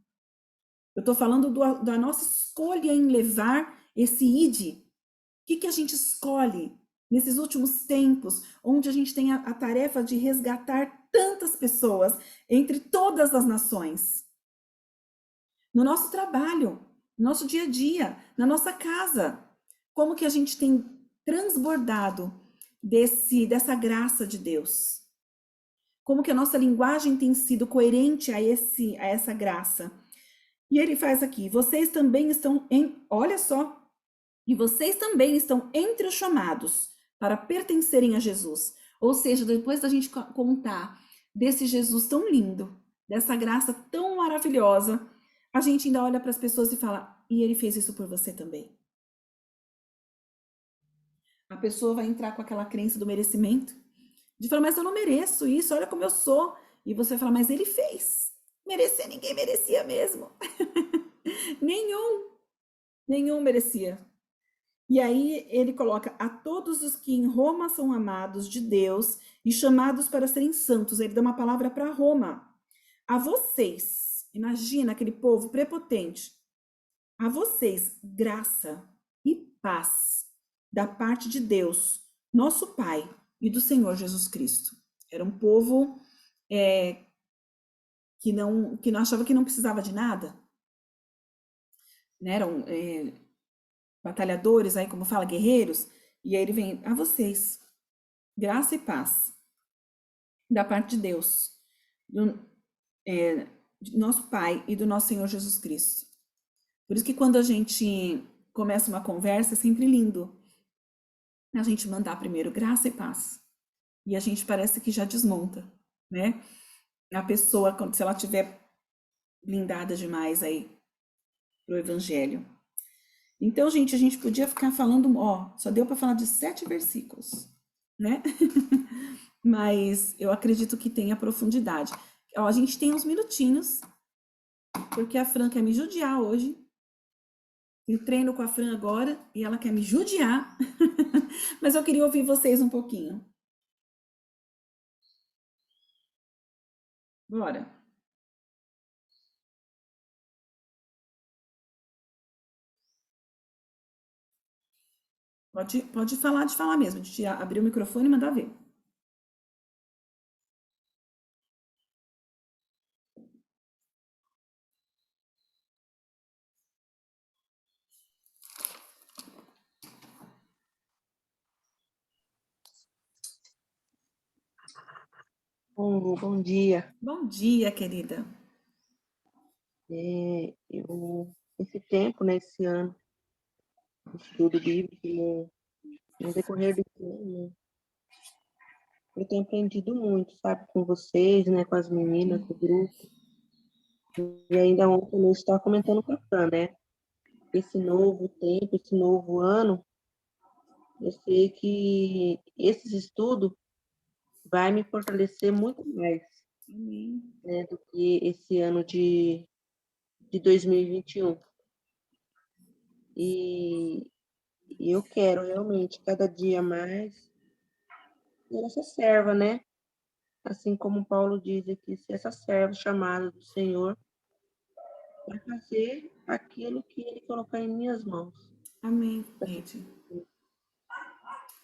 Eu estou falando da nossa escolha em levar esse id. O que a gente escolhe nesses últimos tempos, onde a gente tem a tarefa de resgatar tantas pessoas entre todas as nações? No nosso trabalho, no nosso dia a dia, na nossa casa. Como que a gente tem transbordado dessa graça de Deus? Como que a nossa linguagem tem sido coerente a essa graça? E ele faz aqui, vocês também estão olha só, e vocês também estão entre os chamados para pertencerem a Jesus. Ou seja, depois da gente contar desse Jesus tão lindo, dessa graça tão maravilhosa, a gente ainda olha para as pessoas e fala, e ele fez isso por você também. A pessoa vai entrar com aquela crença do merecimento, de falar, mas eu não mereço isso, olha como eu sou. E você fala, mas ele fez. Merecer, ninguém merecia mesmo. Nenhum merecia. E aí ele coloca, a todos os que em Roma são amados de Deus e chamados para serem santos. Ele dá uma palavra para Roma. A vocês, imagina aquele povo prepotente. A vocês, graça e paz da parte de Deus, nosso Pai e do Senhor Jesus Cristo. Era um povo que não achava que não precisava de nada. Né? Eram batalhadores, aí como fala, guerreiros. E aí ele vem, a vocês, graça e paz da parte de Deus, do nosso Pai e do nosso Senhor Jesus Cristo. Por isso que quando a gente começa uma conversa, é sempre lindo a gente mandar primeiro graça e paz. E a gente parece que já desmonta, né? A pessoa, se ela tiver blindada demais aí pro evangelho. Então, gente, a gente podia ficar falando, só deu para falar de 7 versículos, né? Mas eu acredito que tenha profundidade. A gente tem uns minutinhos, porque a Fran quer me judiar hoje. Eu treino com a Fran agora e ela quer me judiar. Mas eu queria ouvir vocês um pouquinho. Bora. Pode falar de falar mesmo, de abrir o microfone e mandar ver. Bom dia. Bom dia, querida. Esse tempo, né, esse ano, de estudo bíblico, no decorrer desse ano, eu tenho aprendido muito, sabe, com vocês, né, com as meninas do grupo. E ainda ontem eu estava comentando com a Fran, né, esse novo tempo, esse novo ano, eu sei que esses estudos vai me fortalecer muito mais, né, do que esse ano de 2021. E eu quero realmente, cada dia mais, ser essa serva, né? Assim como Paulo diz aqui, ser essa serva chamada do Senhor para fazer aquilo que Ele colocar em minhas mãos. Amém, Neide.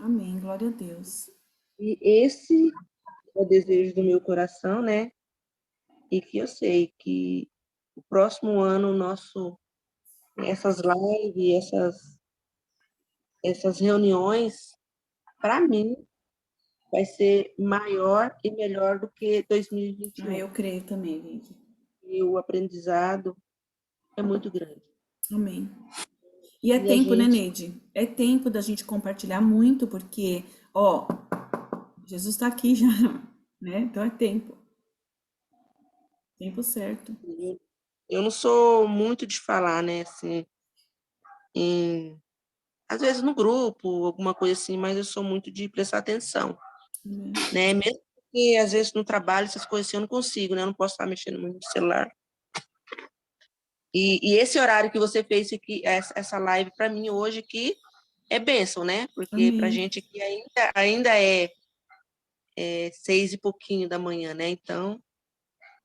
Amém, glória a Deus. E esse é o desejo do meu coração, né? E que eu sei que o próximo ano, essas lives, essas reuniões, para mim, vai ser maior e melhor do que 2021. Eu creio também, Neide. E o aprendizado é muito grande. Amém. E é tempo, né, Neide? É tempo da gente compartilhar muito, porque, Jesus está aqui já, né? Então é tempo. Tempo certo. Eu não sou muito de falar, né, assim, às vezes no grupo, alguma coisa assim, mas eu sou muito de prestar atenção, né? Mesmo que às vezes no trabalho, essas coisas assim, eu não consigo, né? Eu não posso estar mexendo muito no celular. E esse horário que você fez aqui, essa live para mim hoje aqui, é bênção, né? Porque para a Amém. gente aqui ainda é 6 e pouquinho da manhã, né? Então,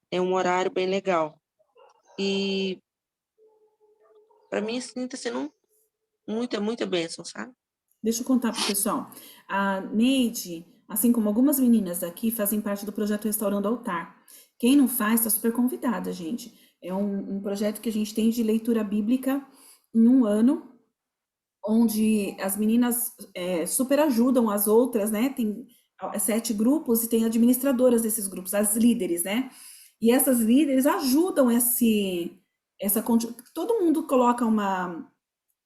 é um horário bem legal. E para mim, assim, está sendo muita bênção, sabe? Deixa eu contar pro pessoal. A Neide, assim como algumas meninas daqui, fazem parte do projeto Restaurando Altar. Quem não faz, está super convidada, gente. É um projeto que a gente tem de leitura bíblica em um ano, onde as meninas super ajudam as outras, né? Tem 7 grupos e tem administradoras desses grupos, as líderes, né? E essas líderes ajudam todo mundo coloca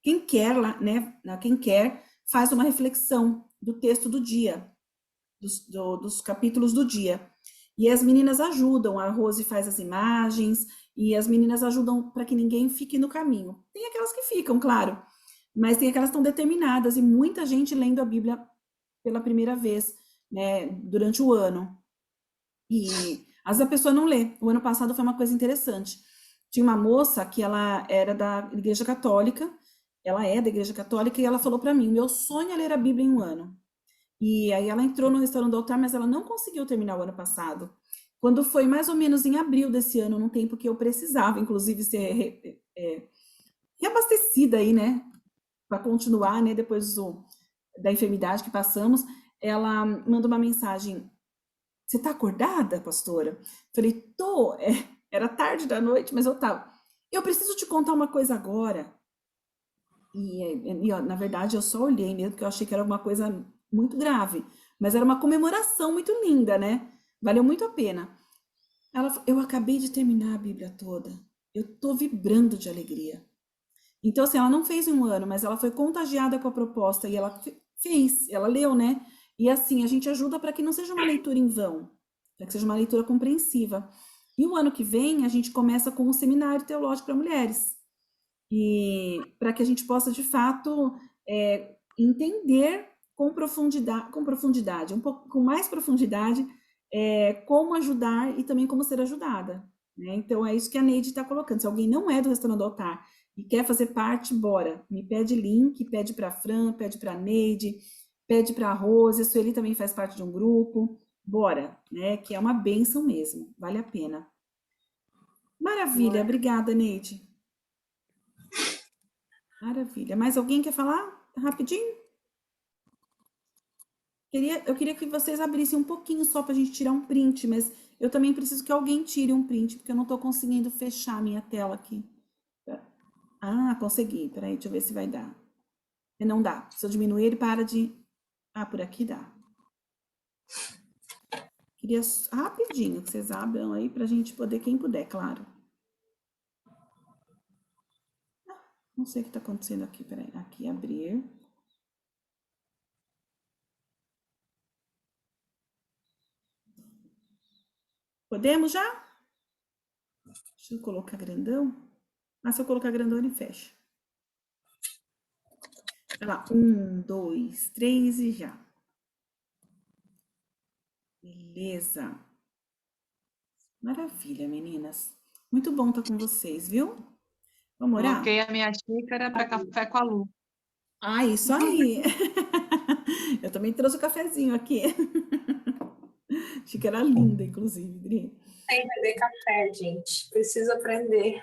quem quer lá, né? Quem quer faz uma reflexão do texto do dia, dos capítulos do dia. E as meninas ajudam, a Rose faz as imagens, e as meninas ajudam para que ninguém fique no caminho. Tem aquelas que ficam, claro, mas tem aquelas que estão determinadas, e muita gente lendo a Bíblia pela primeira vez, né, durante o ano. E às vezes a pessoa não lê. O ano passado foi uma coisa interessante. Tinha uma moça que ela era da Igreja Católica, ela é da Igreja Católica, e ela falou para mim: meu sonho é ler a Bíblia em um ano. E aí ela entrou no Restaurante do Altar, mas ela não conseguiu terminar o ano passado. Quando foi mais ou menos em abril desse ano, num tempo que eu precisava, inclusive, ser reabastecida aí, né, para continuar, né, depois da enfermidade que passamos, ela mandou uma mensagem: você tá acordada, pastora? Falei: tô. Era tarde da noite, mas eu tava. Eu preciso te contar uma coisa agora. Ó, na verdade, eu só olhei mesmo, porque eu achei que era alguma coisa muito grave. Mas era uma comemoração muito linda, né? Valeu muito a pena. Eu acabei de terminar a Bíblia toda. Eu tô vibrando de alegria. Então, assim, ela não fez em um ano, mas ela foi contagiada com a proposta e ela fez, ela leu, né? E assim, a gente ajuda para que não seja uma leitura em vão, para que seja uma leitura compreensiva. E o ano que vem, a gente começa com um seminário teológico para mulheres. E para que a gente possa, de fato, entender com profundidade, um pouco com mais profundidade, como ajudar e também como ser ajudada. Né? Então, é isso que a Neide está colocando. Se alguém não é do Restaurante do Altar e quer fazer parte, bora. Me pede link, pede para a Fran, pede para a Neide, pede para a Rose, a Sueli também faz parte de um grupo. Bora, né? Que é uma bênção mesmo, vale a pena. Maravilha, obrigada, Neide. Maravilha. Mais alguém quer falar? Rapidinho? Eu queria que vocês abrissem um pouquinho só para a gente tirar um print, mas eu também preciso que alguém tire um print, porque eu não estou conseguindo fechar a minha tela aqui. Ah, consegui. Peraí, deixa eu ver se vai dar. Não dá. Se eu diminuir, ele para de... Ah, por aqui dá. Queria rapidinho que vocês abram aí para a gente poder, quem puder, claro. Não sei o que está acontecendo aqui. Peraí. Aqui, abrir. Podemos já? Deixa eu colocar grandão. Ah, se eu colocar grandão, ele fecha. Vai lá. 1, 2, 3 e já. Beleza. Maravilha, meninas. Muito bom estar com vocês, viu? Vamos orar? Coloquei a minha xícara para café com a Lu. Ah, isso aí. Eu também trouxe o cafezinho aqui. Xícara linda, inclusive, Dri. Tem que beber café, gente. Preciso aprender.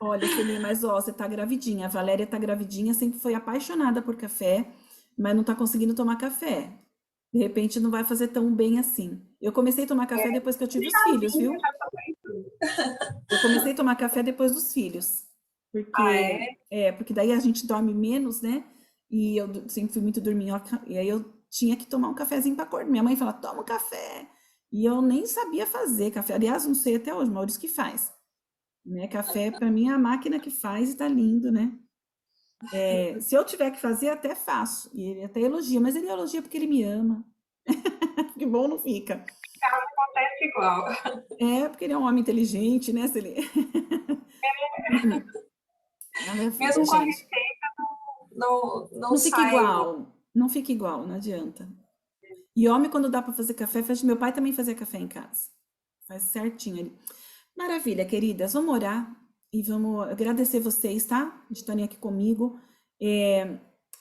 Olha, Celine, mas ó, você tá gravidinha. A Valéria tá gravidinha, sempre foi apaixonada por café, mas não tá conseguindo tomar café. De repente não vai fazer tão bem assim. Eu comecei a tomar café depois que eu tive os filhos, viu? Eu comecei a tomar café depois dos filhos. Porque, porque daí a gente dorme menos, né? E eu sempre fui muito dorminhoca. E aí eu tinha que tomar um cafezinho para acordar. Minha mãe fala, toma um café. E eu nem sabia fazer café. Aliás, não sei até hoje, Maurício que faz. Né? Café, para mim, é a máquina que faz e tá lindo, né? Se eu tiver que fazer, até faço. E ele até elogia, mas ele elogia porque ele me ama. Que bom não fica. Acontece igual. Porque ele é um homem inteligente, né, Celine? Mesmo com a gente. receita, não Não fica sai igual. Não fica igual, não adianta. E homem, quando dá para fazer café, faz. Meu pai também fazia café em casa. Faz certinho ali. Maravilha, queridas. Vamos orar e vamos agradecer vocês, tá? De estarem aqui comigo.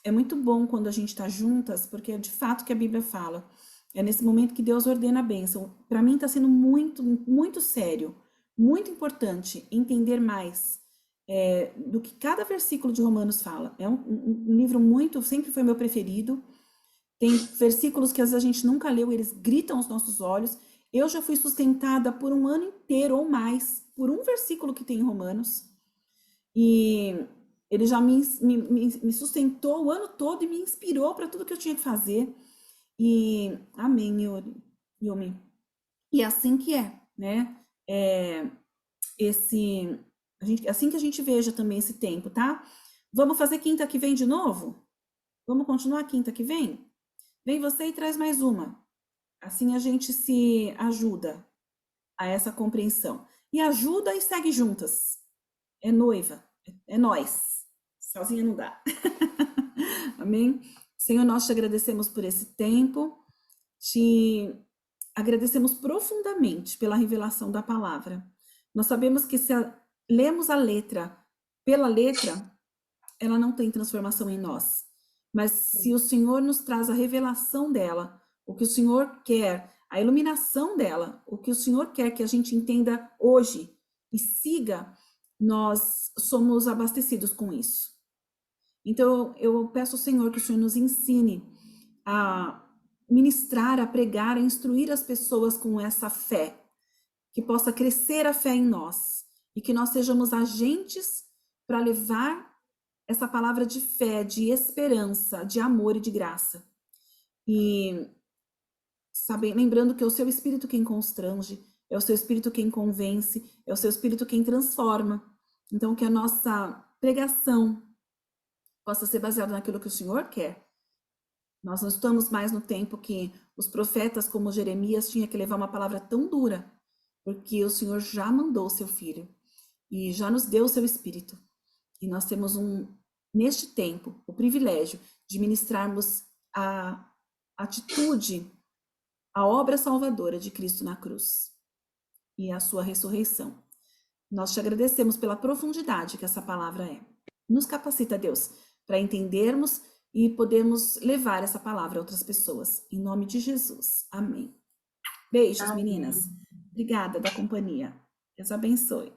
é muito bom quando a gente está juntas, porque é de fato que a Bíblia fala. É nesse momento que Deus ordena a bênção. Para mim está sendo muito, muito sério, muito importante entender mais do que cada versículo de Romanos fala. É um livro muito, sempre foi meu preferido. Tem versículos que às vezes a gente nunca leu, eles gritam aos nossos olhos. Eu já fui sustentada por um ano inteiro ou mais por um versículo que tem em Romanos. E ele já me sustentou o ano todo e me inspirou para tudo que eu tinha que fazer. E amém, Yumi. E assim que é, né? Assim que a gente veja também esse tempo, tá? Vamos fazer quinta que vem de novo? Vamos continuar quinta que vem? Vem você e traz mais uma. Assim a gente se ajuda a essa compreensão. E ajuda e segue juntas. É noiva, é nós. Sozinha não dá. Amém? Senhor, nós te agradecemos por esse tempo, te agradecemos profundamente pela revelação da palavra. Nós sabemos que se lemos a letra pela letra, ela não tem transformação em nós. Mas se o Senhor nos traz a revelação dela, o que o Senhor quer, a iluminação dela, o que o Senhor quer que a gente entenda hoje e siga, nós somos abastecidos com isso. Então, eu peço ao Senhor que o Senhor nos ensine a ministrar, a pregar, a instruir as pessoas com essa fé, que possa crescer a fé em nós e que nós sejamos agentes para levar essa palavra de fé, de esperança, de amor e de graça. E lembrando que é o seu Espírito quem constrange, é o seu Espírito quem convence, é o seu Espírito quem transforma. Então, que a nossa pregação possa ser baseada naquilo que o Senhor quer. Nós não estamos mais no tempo que os profetas como Jeremias tinham que levar uma palavra tão dura, porque o Senhor já mandou o seu Filho e já nos deu o seu Espírito. E nós temos neste tempo, o privilégio de ministrarmos a atitude, a obra salvadora de Cristo na cruz e a sua ressurreição. Nós te agradecemos pela profundidade que essa palavra é. Nos capacita, Deus, para entendermos e podermos levar essa palavra a outras pessoas. Em nome de Jesus. Amém. Beijos, Amém. meninas. Obrigada da companhia. Deus abençoe.